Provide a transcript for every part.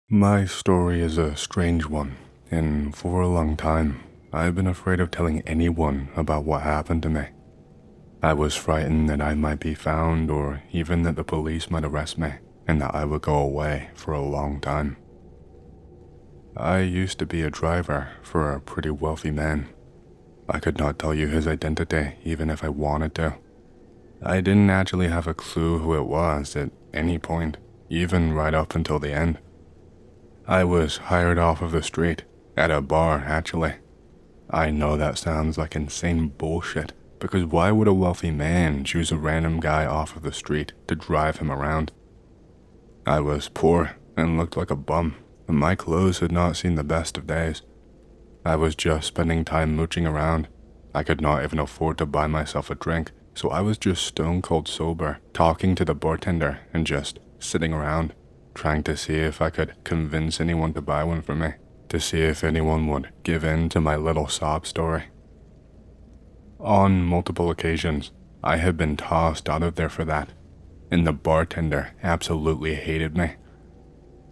My story is a strange one, and for a long time, I've been afraid of telling anyone about what happened to me. I was frightened that I might be found, or even that the police might arrest me, and that I would go away for a long time. I used to be a driver for a pretty wealthy man. I could not tell you his identity even if I wanted to. I didn't actually have a clue who it was at any point, even right up until the end. I was hired off of the street, at a bar actually. I know that sounds like insane bullshit, because why would a wealthy man choose a random guy off of the street to drive him around? I was poor and looked like a bum, and my clothes had not seen the best of days. I was just spending time mooching around. I could not even afford to buy myself a drink, so I was just stone cold sober, talking to the bartender and just sitting around, trying to see if I could convince anyone to buy one for me, to see if anyone would give in to my little sob story. On multiple occasions, I had been tossed out of there for that, and the bartender absolutely hated me.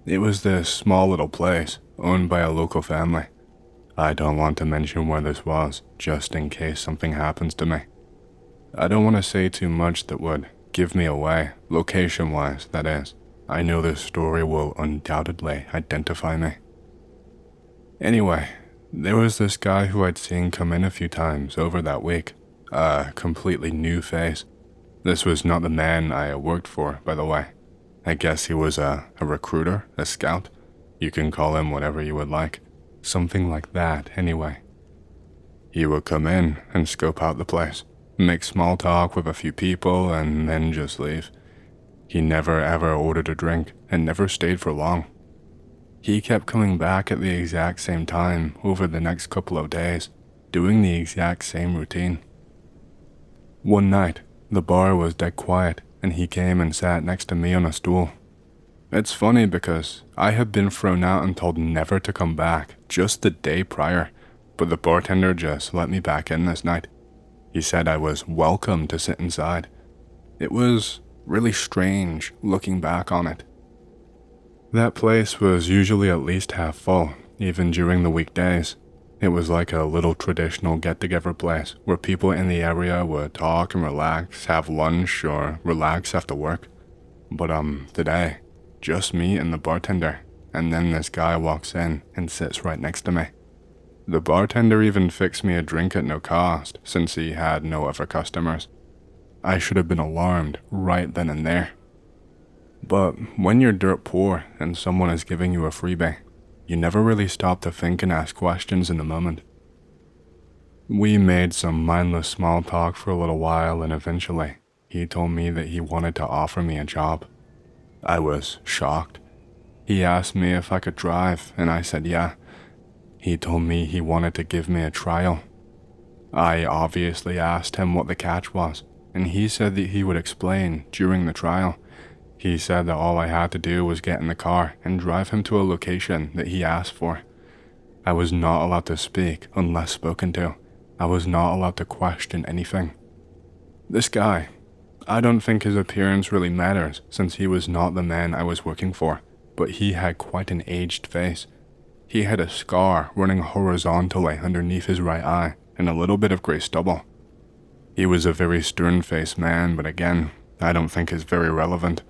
It was this small little place, owned by a local family. I don't want to mention where this was, just in case something happens to me. I don't want to say too much that would give me away, location-wise, that is. I know this story will undoubtedly identify me. Anyway, there was this guy who I'd seen come in a few times over that week, a completely new face. This was not the man I worked for, by the way. I guess he was a recruiter, a scout. You can call him whatever you would like. Something like that, anyway. He would come in and scope out the place, make small talk with a few people, and then just leave. He never ever ordered a drink and never stayed for long. He kept coming back at the exact same time over the next couple of days, doing the exact same routine. One night, the bar was dead quiet, and he came and sat next to me on a stool. It's funny because I had been thrown out and told never to come back just the day prior, but the bartender just let me back in this night. He said I was welcome to sit inside. It was really strange looking back on it. That place was usually at least half full, even during the weekdays. It was like a little traditional get-together place where people in the area would talk and relax, have lunch, or relax after work. But today, just me and the bartender, and then this guy walks in and sits right next to me. The bartender even fixed me a drink at no cost since he had no other customers. I should have been alarmed right then and there. But when you're dirt poor and someone is giving you a freebie, you never really stop to think and ask questions in the moment. We made some mindless small talk for a little while, and eventually, he told me that he wanted to offer me a job. I was shocked. He asked me if I could drive, and I said yeah. He told me he wanted to give me a trial. I obviously asked him what the catch was, and he said that he would explain during the trial. He said that all I had to do was get in the car and drive him to a location that he asked for. I was not allowed to speak unless spoken to. I was not allowed to question anything. This guy, I don't think his appearance really matters since he was not the man I was working for, but he had quite an aged face. He had a scar running horizontally underneath his right eye and a little bit of gray stubble. He was a very stern-faced man, but again, I don't think it's very relevant.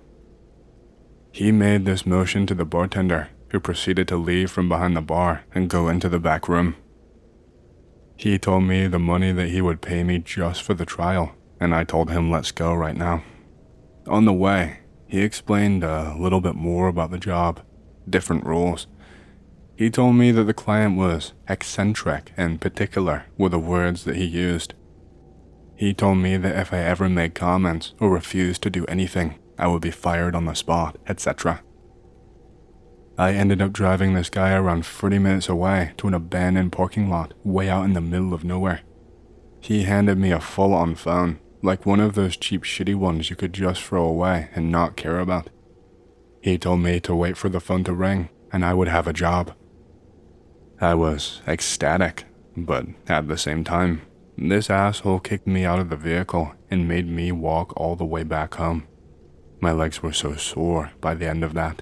He made this motion to the bartender, who proceeded to leave from behind the bar and go into the back room. He told me the money that he would pay me just for the trial, and I told him let's go right now. On the way, he explained a little bit more about the job, different rules. He told me that the client was eccentric and particular were the words that he used. He told me that if I ever made comments or refused to do anything, I would be fired on the spot, etc. I ended up driving this guy around 30 minutes away to an abandoned parking lot way out in the middle of nowhere. He handed me a full-on phone, like one of those cheap shitty ones you could just throw away and not care about. He told me to wait for the phone to ring and I would have a job. I was ecstatic, but at the same time, this asshole kicked me out of the vehicle and made me walk all the way back home. My legs were so sore by the end of that.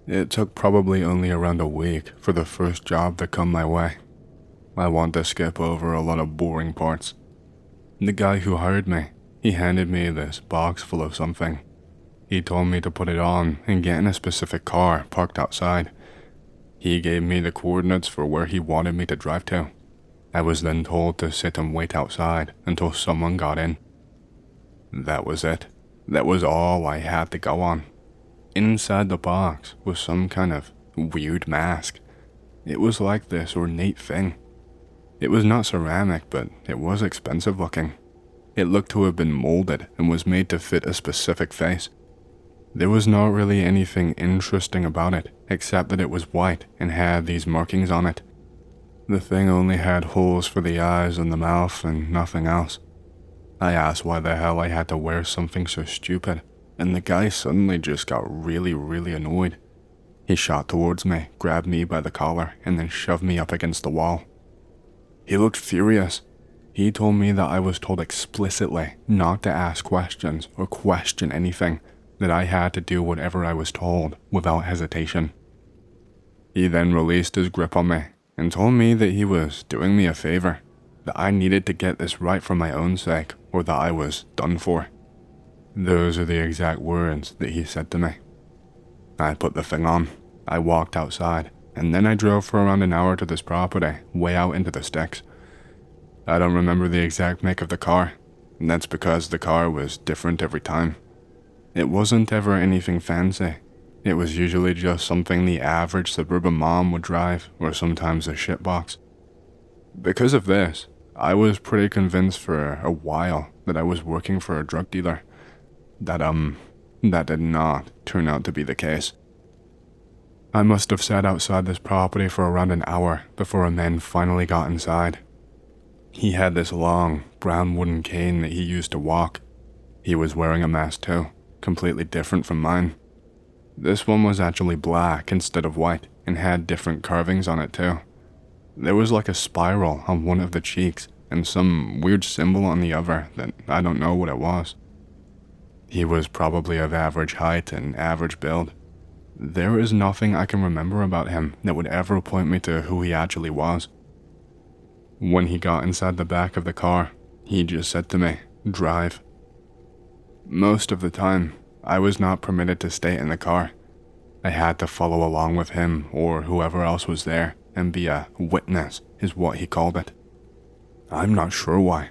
It took probably only around a week for the first job to come my way. I want to skip over a lot of boring parts. The guy who hired me, he handed me this box full of something. He told me to put it on and get in a specific car parked outside. He gave me the coordinates for where he wanted me to drive to. I was then told to sit and wait outside until someone got in. That was it. That was all I had to go on. Inside the box was some kind of weird mask. It was like this ornate thing. It was not ceramic, but it was expensive looking. It looked to have been molded and was made to fit a specific face. There was not really anything interesting about it, except that it was white and had these markings on it. The thing only had holes for the eyes and the mouth and nothing else. I asked why the hell I had to wear something so stupid, and the guy suddenly just got really annoyed. He shot towards me, grabbed me by the collar, and then shoved me up against the wall. He looked furious. He told me that I was told explicitly not to ask questions or question anything, that I had to do whatever I was told without hesitation. He then released his grip on me and told me that he was doing me a favor, that I needed to get this right for my own sake or that I was done for. Those are the exact words that he said to me. I put the thing on, I walked outside, and then I drove for around an hour to this property, way out into the sticks. I don't remember the exact make of the car, and that's because the car was different every time. It wasn't ever anything fancy. It was usually just something the average suburban mom would drive, or sometimes a shitbox. Because of this, I was pretty convinced for a while that I was working for a drug dealer. That did not turn out to be the case. I must have sat outside this property for around an hour before a man finally got inside. He had this long, brown wooden cane that he used to walk. He was wearing a mask too, completely different from mine. This one was actually black instead of white and had different carvings on it too. There was like a spiral on one of the cheeks and some weird symbol on the other that I don't know what it was. He was probably of average height and average build. There is nothing I can remember about him that would ever point me to who he actually was. When he got inside the back of the car, he just said to me, "Drive." Most of the time, I was not permitted to stay in the car. I had to follow along with him or whoever else was there and be a witness, is what he called it. I'm not sure why.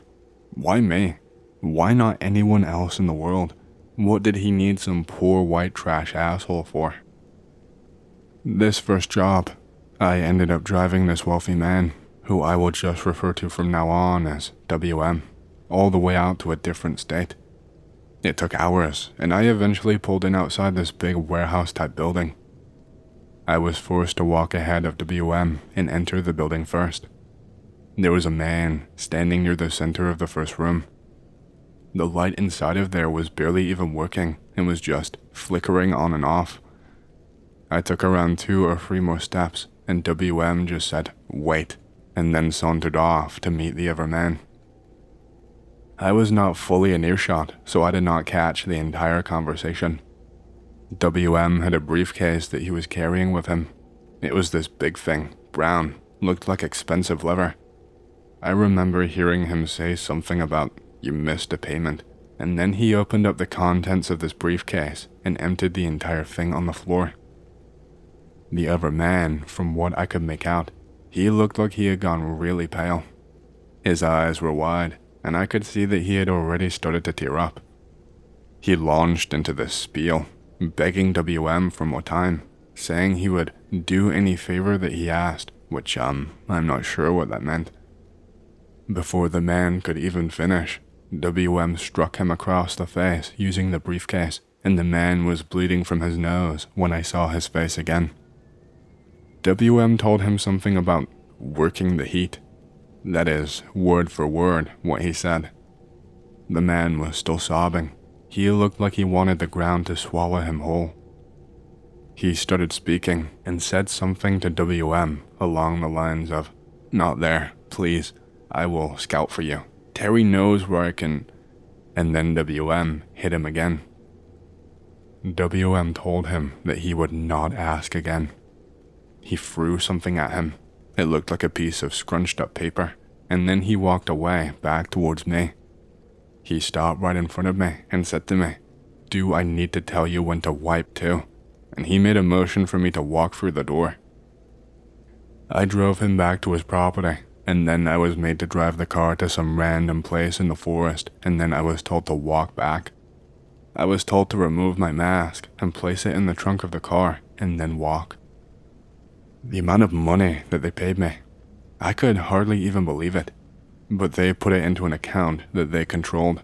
Why me? Why not anyone else in the world? What did he need some poor white trash asshole for? This first job, I ended up driving this wealthy man, who I will just refer to from now on as WM, all the way out to a different state. It took hours, and I eventually pulled in outside this big warehouse-type building. I was forced to walk ahead of WM and enter the building first. There was a man standing near the center of the first room. The light inside of there was barely even working and was just flickering on and off. I took around 2 or 3 more steps, and WM just said, "Wait," and then sauntered off to meet the other man. I was not fully in earshot, so I did not catch the entire conversation. WM had a briefcase that he was carrying with him. It was this big thing, brown, looked like expensive leather. I remember hearing him say something about, "You missed a payment," and then he opened up the contents of this briefcase and emptied the entire thing on the floor. The other man, from what I could make out, he looked like he had gone really pale. His eyes were wide, and I could see that he had already started to tear up. He launched into this spiel, begging WM for more time, saying he would do any favor that he asked, which I'm not sure what that meant. Before the man could even finish, WM struck him across the face using the briefcase, and the man was bleeding from his nose when I saw his face again. WM told him something about working the heat. That is, word for word, what he said. The man was still sobbing. He looked like he wanted the ground to swallow him whole. He started speaking and said something to WM along the lines of, "Not there, please. I will scout for you. Terry knows where I can..." And then WM hit him again. WM told him that he would not ask again. He threw something at him. It looked like a piece of scrunched up paper, and then he walked away back towards me. He stopped right in front of me and said to me, "Do I need to tell you when to wipe too?" And he made a motion for me to walk through the door. I drove him back to his property, and then I was made to drive the car to some random place in the forest, and then I was told to walk back. I was told to remove my mask and place it in the trunk of the car and then walk. The amount of money that they paid me, I could hardly even believe it, but they put it into an account that they controlled.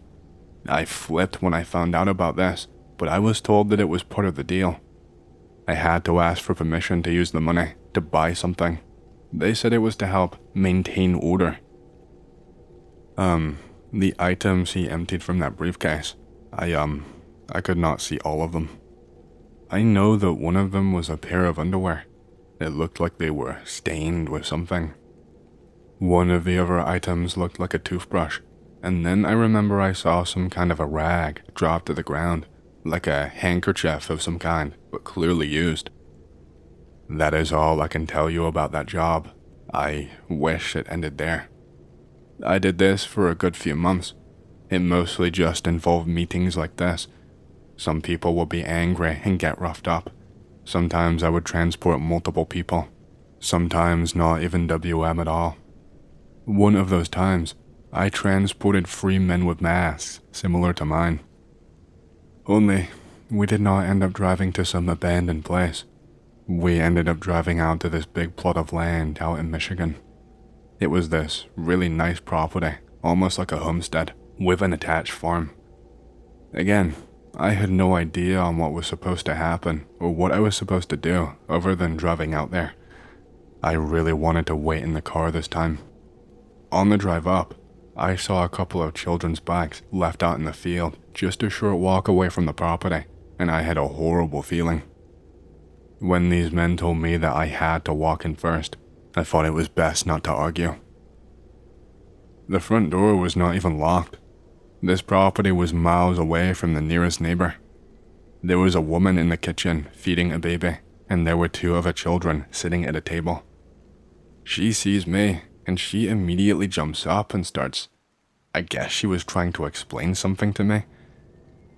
I flipped when I found out about this, but I was told that it was part of the deal. I had to ask for permission to use the money to buy something. They said it was to help maintain order. The items he emptied from that briefcase, I could not see all of them. I know that one of them was a pair of underwear. It looked like they were stained with something. One of the other items looked like a toothbrush, and then I remember I saw some kind of a rag drop to the ground, like a handkerchief of some kind, but clearly used. That is all I can tell you about that job. I wish it ended there. I did this for a good few months. It mostly just involved meetings like this. Some people would be angry and get roughed up. Sometimes I would transport multiple people. Sometimes not even WM at all. One of those times, I transported 3 men with masks similar to mine. Only, we did not end up driving to some abandoned place. We ended up driving out to this big plot of land out in Michigan. It was this really nice property, almost like a homestead, with an attached farm. Again, I had no idea on what was supposed to happen or what I was supposed to do other than driving out there. I really wanted to wait in the car this time. On the drive up, I saw a couple of children's bikes left out in the field just a short walk away from the property, and I had a horrible feeling. When these men told me that I had to walk in first, I thought it was best not to argue. The front door was not even locked. This property was miles away from the nearest neighbor. There was a woman in the kitchen feeding a baby, and there were 2 other children sitting at a table. She sees me, and she immediately jumps up and starts, I guess she was trying to explain something to me.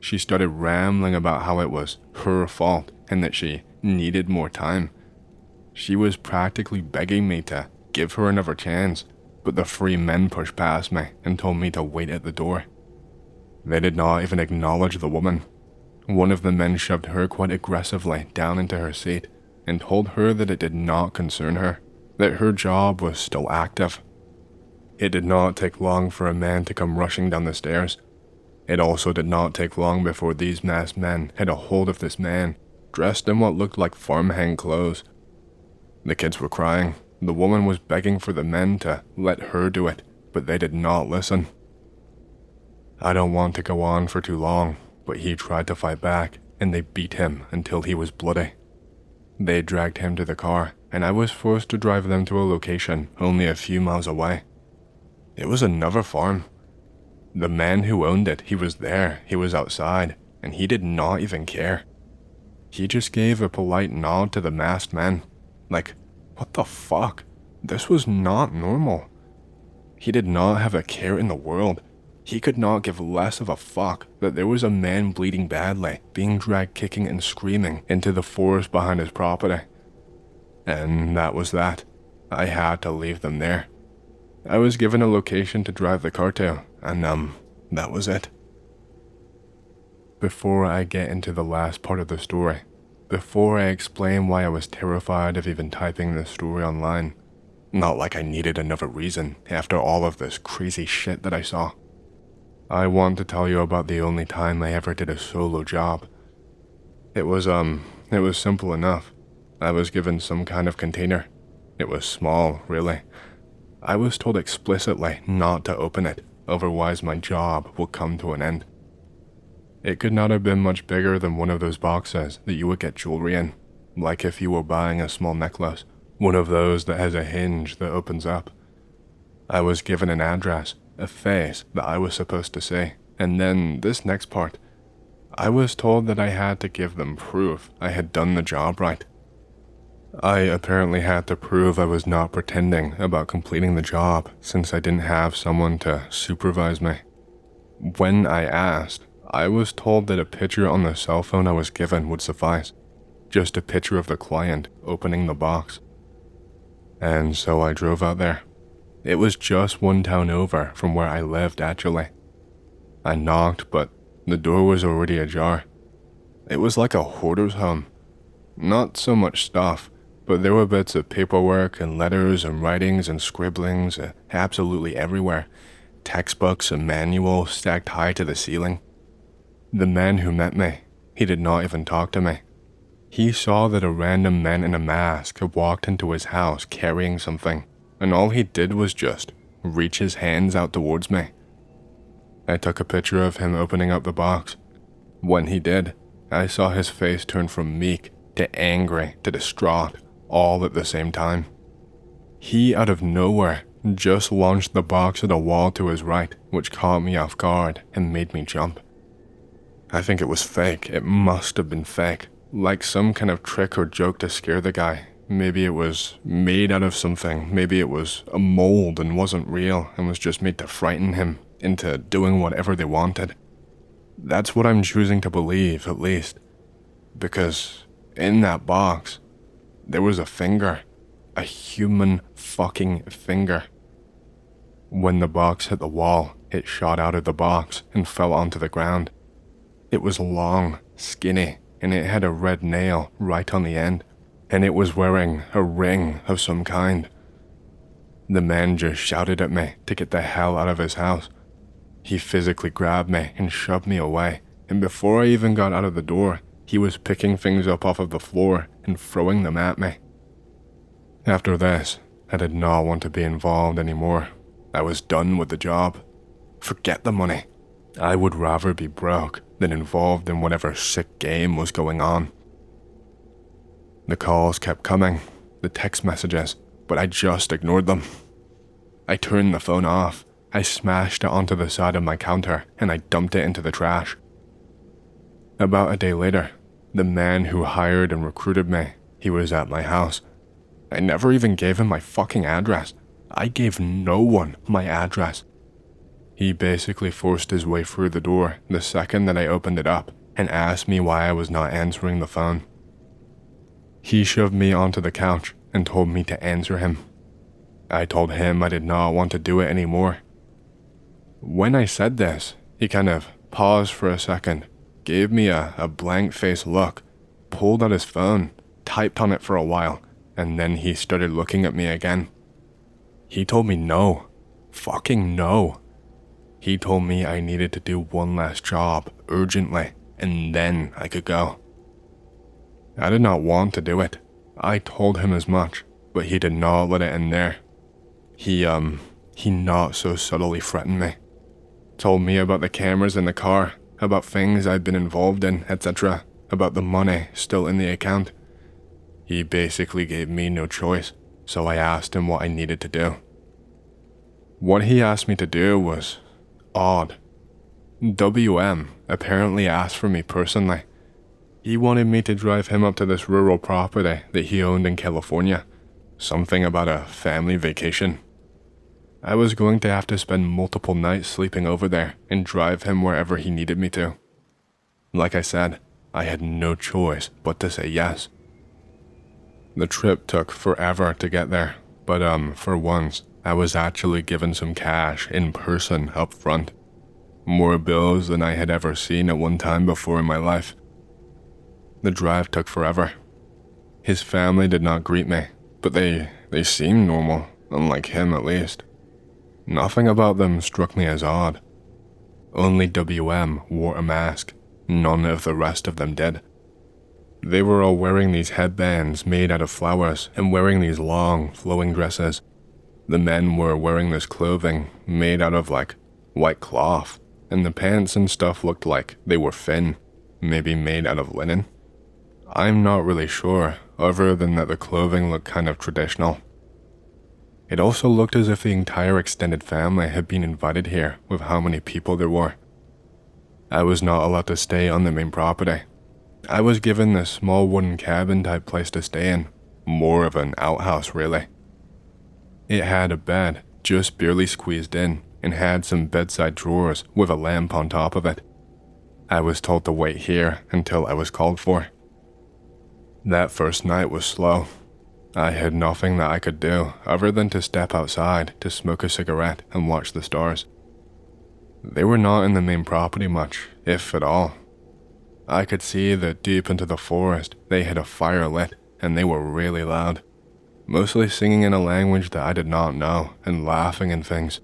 She started rambling about how it was her fault and that she needed more time. She was practically begging me to give her another chance, but the 3 men pushed past me and told me to wait at the door. They did not even acknowledge the woman. One of the men shoved her quite aggressively down into her seat and told her that it did not concern her, that her job was still active. It did not take long for a man to come rushing down the stairs. It also did not take long before these masked men had a hold of this man, dressed in what looked like farmhand clothes. The kids were crying. The woman was begging for the men to let her do it, but they did not listen. I don't want to go on for too long, but he tried to fight back, and they beat him until he was bloody. They dragged him to the car, and I was forced to drive them to a location only a few miles away. It was another farm. The man who owned it, he was there, he was outside, and he did not even care. He just gave a polite nod to the masked men, like, what the fuck? This was not normal. He did not have a care in the world. He could not give less of a fuck that there was a man bleeding badly, being dragged kicking and screaming into the forest behind his property. And that was that. I had to leave them there. I was given a location to drive the car to, and that was it. Before I get into the last part of the story, before I explain why I was terrified of even typing this story online, not like I needed another reason after all of this crazy shit that I saw, I want to tell you about the only time I ever did a solo job. It was simple enough. I was given some kind of container. It was small, really. I was told explicitly not to open it, otherwise my job would come to an end. It could not have been much bigger than one of those boxes that you would get jewelry in, like if you were buying a small necklace, one of those that has a hinge that opens up. I was given an address, a face that I was supposed to see, and then this next part. I was told that I had to give them proof I had done the job right. I apparently had to prove I was not pretending about completing the job since I didn't have someone to supervise me. When I asked, I was told that a picture on the cell phone I was given would suffice. Just a picture of the client opening the box. And so I drove out there. It was just one town over from where I lived actually. I knocked, but the door was already ajar. It was like a hoarder's home. Not so much stuff, but there were bits of paperwork and letters and writings and scribblings absolutely everywhere. Textbooks and manuals stacked high to the ceiling. The man who met me, he did not even talk to me. He saw that a random man in a mask had walked into his house carrying something, and all he did was just reach his hands out towards me. I took a picture of him opening up the box. When he did, I saw his face turn from meek to angry to distraught, all at the same time. He, out of nowhere, just launched the box at a wall to his right, which caught me off guard and made me jump. I think it was fake. It must have been fake. Like some kind of trick or joke to scare the guy. Maybe it was made out of something. Maybe it was a mold and wasn't real and was just made to frighten him into doing whatever they wanted. That's what I'm choosing to believe, at least. Because in that box, there was a finger. A human fucking finger. When the box hit the wall, it shot out of the box and fell onto the ground. It was long, skinny, and it had a red nail right on the end, and it was wearing a ring of some kind. The man just shouted at me to get the hell out of his house. He physically grabbed me and shoved me away, and before I even got out of the door, he was picking things up off of the floor and throwing them at me. After this, I did not want to be involved anymore. I was done with the job. Forget the money. I would rather be broke than involved in whatever sick game was going on. The calls kept coming, the text messages, but I just ignored them. I turned the phone off. I smashed it onto the side of my counter and I dumped it into the trash. About a day later, the man who hired and recruited me, he was at my house. I never even gave him my fucking address. I gave no one my address. He basically forced his way through the door the second that I opened it up and asked me why I was not answering the phone. He shoved me onto the couch and told me to answer him. I told him I did not want to do it anymore. When I said this, he kind of paused for a second, gave me a blank-faced look, pulled out his phone, typed on it for a while, and then he started looking at me again. He told me no. Fucking no. He told me I needed to do one last job, urgently, and then I could go. I did not want to do it. I told him as much, but he did not let it end there. He not so subtly threatened me. Told me about the cameras in the car, about things I'd been involved in, etc., about the money still in the account. He basically gave me no choice, so I asked him what I needed to do. What he asked me to do was odd. WM apparently asked for me personally. He wanted me to drive him up to this rural property that he owned in California. Something about a family vacation. I was going to have to spend multiple nights sleeping over there and drive him wherever he needed me to. Like I said, I had no choice but to say yes. The trip took forever to get there, but for once, I was actually given some cash in person up front. More bills than I had ever seen at one time before in my life. The drive took forever. His family did not greet me, but they seemed normal, unlike him at least. Nothing about them struck me as odd. Only WM wore a mask. None of the rest of them did. They were all wearing these headbands made out of flowers and wearing these long, flowing dresses. The men were wearing this clothing made out of white cloth, and the pants and stuff looked like they were thin, maybe made out of linen. I'm not really sure, other than that the clothing looked kind of traditional. It also looked as if the entire extended family had been invited here with how many people there were. I was not allowed to stay on the main property. I was given this small wooden cabin type place to stay in, more of an outhouse really. It had a bed just barely squeezed in and had some bedside drawers with a lamp on top of it. I was told to wait here until I was called for. That first night was slow. I had nothing that I could do other than to step outside to smoke a cigarette and watch the stars. They were not in the main property much, if at all. I could see that deep into the forest they had a fire lit and they were really loud, mostly singing in a language that I did not know and laughing and things.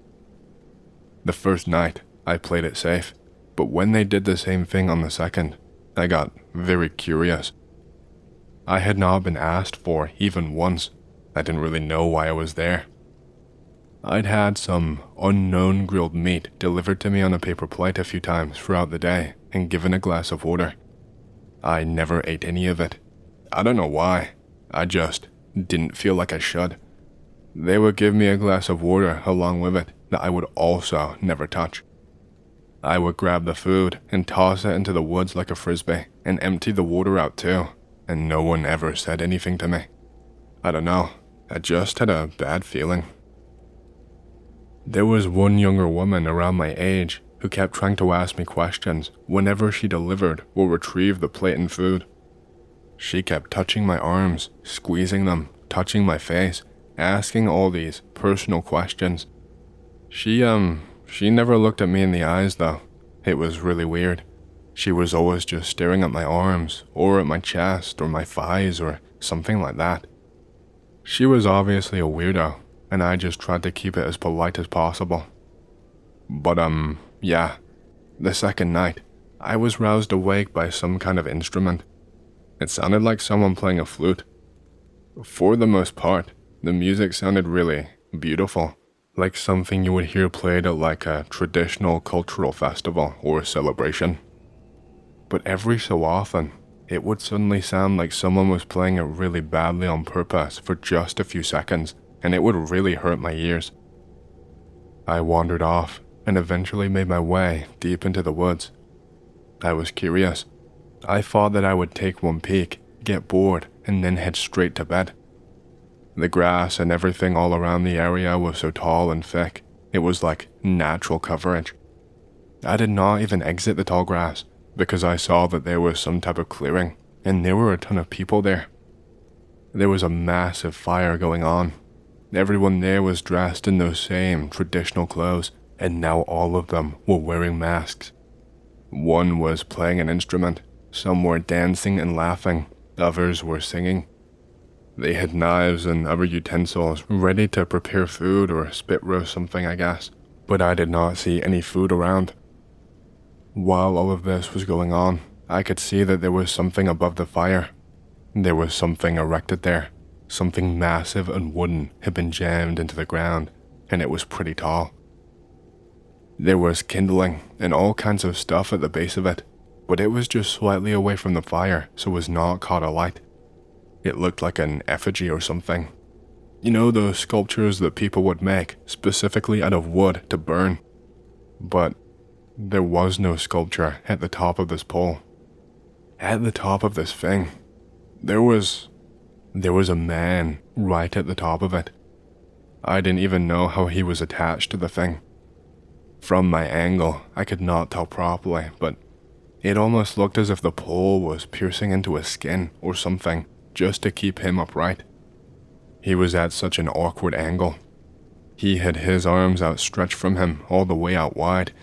The first night, I played it safe, but when they did the same thing on the second, I got very curious. I had not been asked for even once. I didn't really know why I was there. I'd had some unknown grilled meat delivered to me on a paper plate a few times throughout the day and given a glass of water. I never ate any of it. I don't know why. I just didn't feel like I should. They would give me a glass of water along with it that I would also never touch. I would grab the food and toss it into the woods like a frisbee and empty the water out too, and no one ever said anything to me. I don't know, I just had a bad feeling. There was one younger woman around my age who kept trying to ask me questions whenever she delivered or retrieved the plate and food. She kept touching my arms, squeezing them, touching my face, asking all these personal questions. She never looked at me in the eyes though. It was really weird. She was always just staring at my arms, or at my chest, or my thighs, or something like that. She was obviously a weirdo, and I just tried to keep it as polite as possible. But yeah, the second night, I was roused awake by some kind of instrument. It sounded like someone playing a flute. For the most part, the music sounded really beautiful, like something you would hear played at like a traditional cultural festival or celebration. But every so often, it would suddenly sound like someone was playing it really badly on purpose for just a few seconds, and it would really hurt my ears. I wandered off and eventually made my way deep into the woods. I was curious. I thought that I would take one peek, get bored, and then head straight to bed. The grass and everything all around the area was so tall and thick, it was like natural coverage. I did not even exit the tall grass, because I saw that there was some type of clearing, and there were a ton of people there. There was a massive fire going on. Everyone there was dressed in those same traditional clothes, and now all of them were wearing masks. One was playing an instrument, some were dancing and laughing, others were singing. They had knives and other utensils ready to prepare food or spit roast something, I guess, but I did not see any food around. While all of this was going on, I could see that there was something above the fire. There was something erected there. Something massive and wooden had been jammed into the ground, and it was pretty tall. There was kindling and all kinds of stuff at the base of it, but it was just slightly away from the fire, so it was not caught alight. It looked like an effigy or something. You know those sculptures that people would make specifically out of wood to burn? But there was no sculpture at the top of this pole. At the top of this thing, there was a man right at the top of it. I didn't even know how he was attached to the thing. From my angle, I could not tell properly, but it almost looked as if the pole was piercing into his skin or something just to keep him upright. He was at such an awkward angle. He had his arms outstretched from him all the way out wide.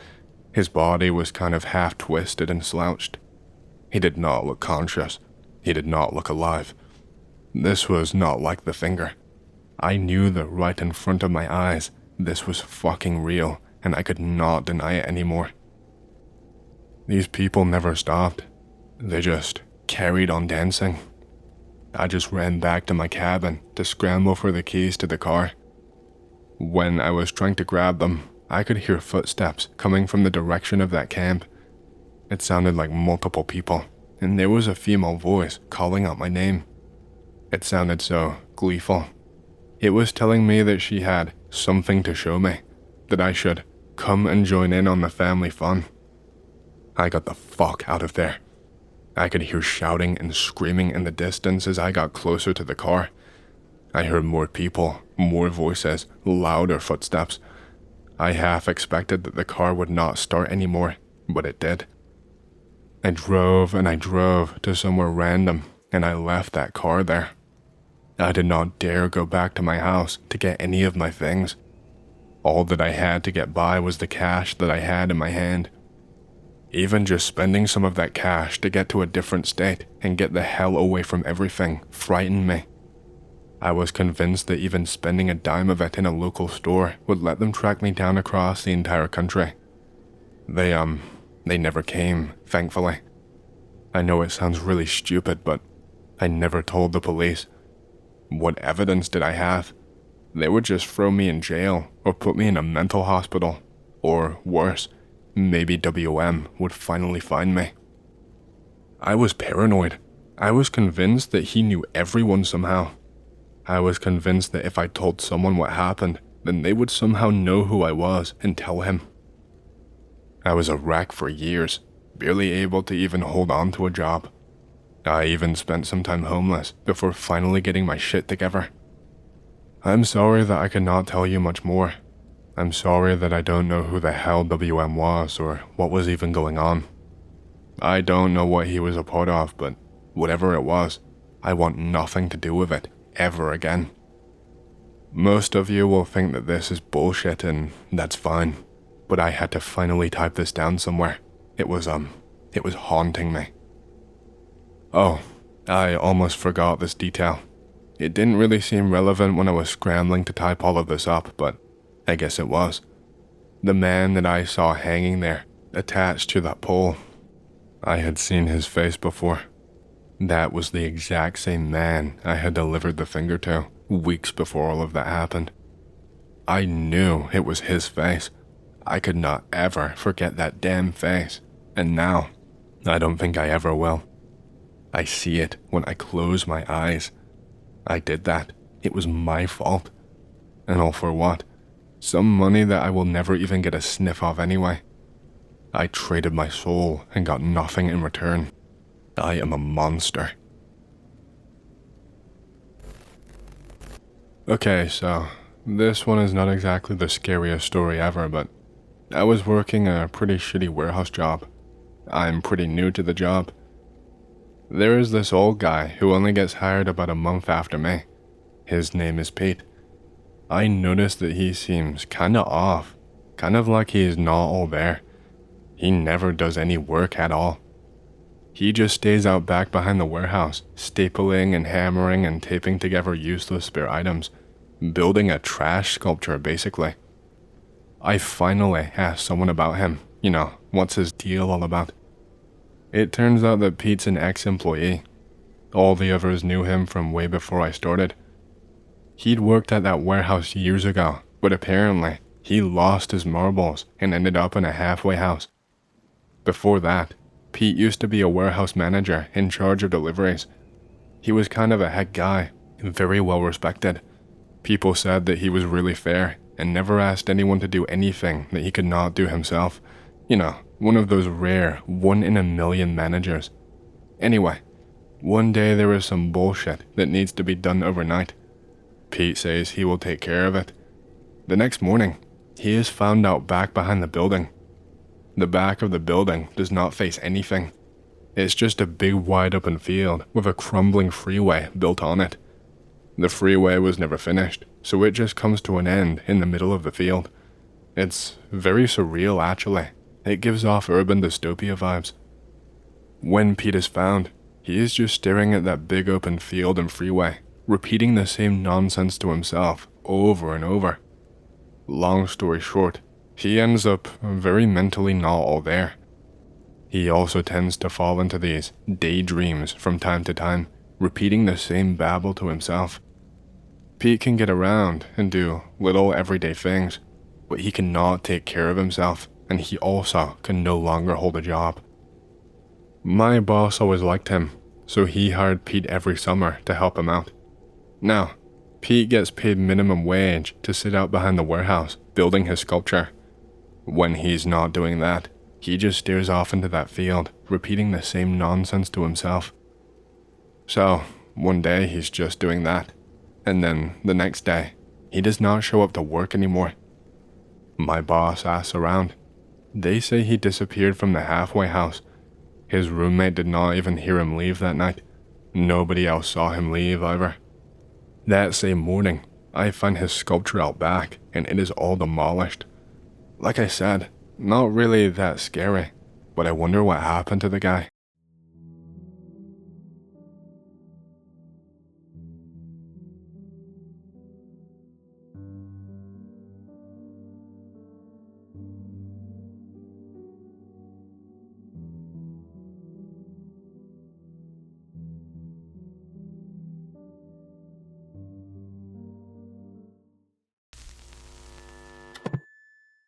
His body was kind of half twisted and slouched. He did not look conscious. He did not look alive. This was not like the finger. I knew that right in front of my eyes, this was fucking real, and I could not deny it anymore. These people never stopped. They just carried on dancing. I just ran back to my cabin to scramble for the keys to the car. When I was trying to grab them, I could hear footsteps coming from the direction of that camp. It sounded like multiple people, and there was a female voice calling out my name. It sounded so gleeful. It was telling me that she had something to show me, that I should come and join in on the family fun. I got the fuck out of there. I could hear shouting and screaming in the distance as I got closer to the car. I heard more people, more voices, louder footsteps. I half expected that the car would not start anymore, but it did. I drove and I drove to somewhere random, and I left that car there. I did not dare go back to my house to get any of my things. All that I had to get by was the cash that I had in my hand. Even just spending some of that cash to get to a different state and get the hell away from everything frightened me. I was convinced that even spending a dime of it in a local store would let them track me down across the entire country. They never came, thankfully. I know it sounds really stupid, but I never told the police. What evidence did I have? They would just throw me in jail or put me in a mental hospital, or worse, maybe WM would finally find me. I was paranoid. I was convinced that he knew everyone somehow. I was convinced that if I told someone what happened, then they would somehow know who I was and tell him. I was a wreck for years, barely able to even hold on to a job. I even spent some time homeless before finally getting my shit together. I'm sorry that I cannot tell you much more. I'm sorry that I don't know who the hell WM was or what was even going on. I don't know what he was a part of, but whatever it was, I want nothing to do with it ever again. Most of you will think that this is bullshit, and that's fine, but I had to finally type this down somewhere. It was haunting me. Oh, I almost forgot this detail. It didn't really seem relevant when I was scrambling to type all of this up, but I guess it was. The man that I saw hanging there, attached to that pole, I had seen his face before. That was the exact same man I had delivered the finger to weeks before all of that happened. I knew it was his face. I could not ever forget that damn face, and now, I don't think I ever will. I see it when I close my eyes. I did that. It was my fault. And all for what? Some money that I will never even get a sniff of anyway. I traded my soul and got nothing in return. I am a monster. Okay, so this one is not exactly the scariest story ever, but I was working a pretty shitty warehouse job. I'm pretty new to the job. There is this old guy who only gets hired about a month after me. His name is Pete. I noticed that he seems kinda off, kind of like he is not all there. He never does any work at all. He just stays out back behind the warehouse, stapling and hammering and taping together useless spare items, building a trash sculpture basically. I finally asked someone about him, what's his deal all about. It turns out that Pete's an ex-employee. All the others knew him from way before I started. He'd worked at that warehouse years ago, but apparently he lost his marbles and ended up in a halfway house. Before that, Pete used to be a warehouse manager in charge of deliveries. He was kind of a head guy, very well respected. People said that he was really fair and never asked anyone to do anything that he could not do himself. One of those rare, 1 in a million managers. Anyway, one day there is some bullshit that needs to be done overnight. Pete says he will take care of it. The next morning, he is found out back behind the building. The back of the building does not face anything. It's just a big wide open field with a crumbling freeway built on it. The freeway was never finished, so it just comes to an end in the middle of the field. It's very surreal actually. It gives off urban dystopia vibes. When Pete is found, he is just staring at that big open field and freeway, repeating the same nonsense to himself over and over. Long story short, he ends up very mentally not all there. He also tends to fall into these daydreams from time to time, repeating the same babble to himself. Pete can get around and do little everyday things, but he cannot take care of himself, and he also can no longer hold a job. My boss always liked him, so he hired Pete every summer to help him out. Now, Pete gets paid minimum wage to sit out behind the warehouse building his sculpture. When he's not doing that, He just stares off into that field, repeating the same nonsense to himself. So, one day he's just doing that, and then the next day, he does not show up to work anymore. My boss asks around. They say he disappeared from the halfway house. His roommate did not even hear him leave that night. Nobody else saw him leave either. That same morning, I find his sculpture out back, and it is all demolished. Like I said, not really that scary, but I wonder what happened to the guy.